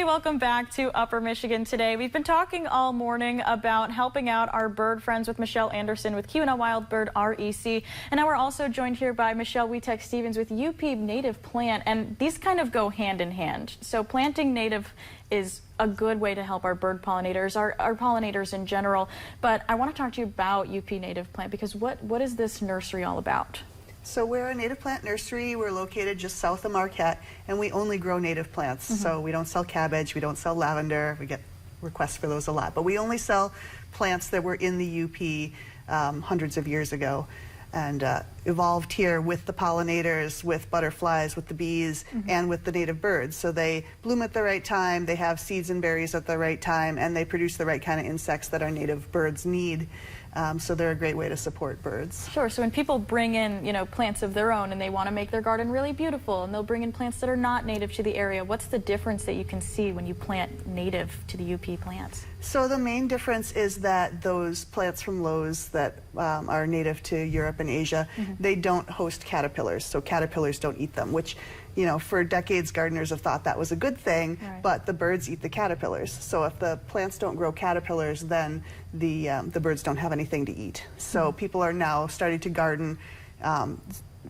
welcome back to Upper Michigan today. We've been talking all morning about helping out our bird friends with Michelle Anderson with QNL Wild Bird REC. And now we're also joined here by Michelle Wetek-Stevens with UP Native Plant. And these kind of go hand in hand. So planting native is a good way to help our bird pollinators, our pollinators in general. But I want to talk to you about UP Native Plant because what is this nursery all about? So we're a native plant nursery. We're located just south of Marquette, and we only grow native plants. So we don't sell cabbage, we don't sell lavender. We get requests for those a lot, but we only sell plants that were in the UP hundreds of years ago and evolved here with the pollinators, with butterflies, with the bees, and with the native birds. So they bloom at the right time, they have seeds and berries at the right time, and they produce the right kind of insects that our native birds need. So they're a great way to support birds. Sure. So when people bring in, plants of their own and they want to make their garden really beautiful, and they'll bring in plants that are not native to the area, what's the difference that you can see when you plant native to the UP plants? So the main difference is that those plants from Lowe's that are native to Europe and Asia, they don't host caterpillars, so caterpillars don't eat them, which, for decades gardeners have thought that was a good thing, but the birds eat the caterpillars. So if the plants don't grow caterpillars, then the birds don't have anything to eat. So people are now starting to garden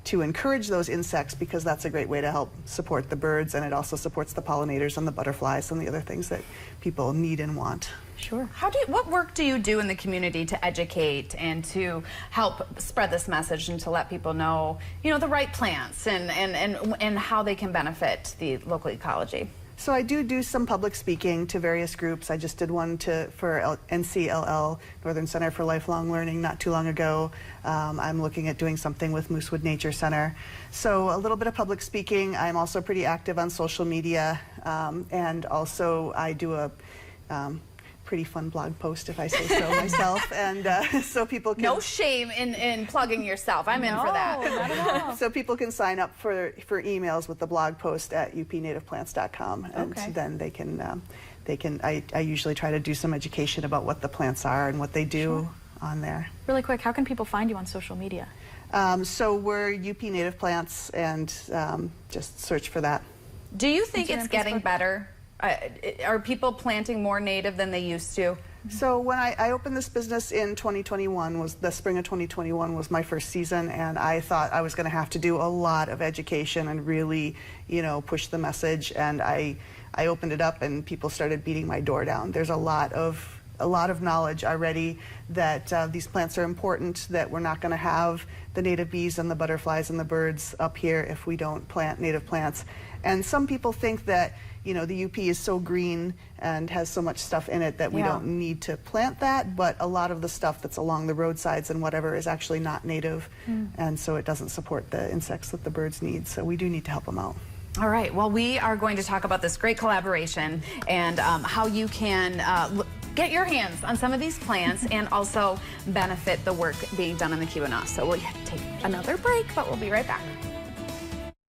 to encourage those insects because that's a great way to help support the birds, and it also supports the pollinators and the butterflies and the other things that people need and want. Sure. What work do you do in the community to educate and to help spread this message and to let people know, the right plants and how they can benefit the local ecology? So I do some public speaking to various groups. I just did one for NCLL, Northern Center for Lifelong Learning, not too long ago. I'm looking at doing something with Moosewood Nature Center. So a little bit of public speaking. I'm also pretty active on social media, and also I do a pretty fun blog post, if I say so myself, and so people can... No shame in plugging yourself. I'm in for that. Not at all. So people can sign up for emails with the blog post at upnativeplants.com, and then they can, I usually try to do some education about what the plants are and what they do on there. Really quick, how can people find you on social media? So we're UP Native Plants, and just search for that. Do you think it's getting better? Are people planting more native than they used to? So when I opened this business in 2021, the spring of 2021 was my first season, and I thought I was going to have to do a lot of education and really, push the message. And I opened it up, and people started beating my door down. There's a lot of knowledge already that these plants are important, that we're not going to have the native bees and the butterflies and the birds up here if we don't plant native plants. And some people think that the UP is so green and has so much stuff in it that we don't need to plant that, but a lot of the stuff that's along the roadsides and whatever is actually not native, and so it doesn't support the insects that the birds need, so we do need to help them out. All right, well, we are going to talk about this great collaboration and how you can get your hands on some of these plants and also benefit the work being done in the QNL. So we'll take another break, but we'll be right back.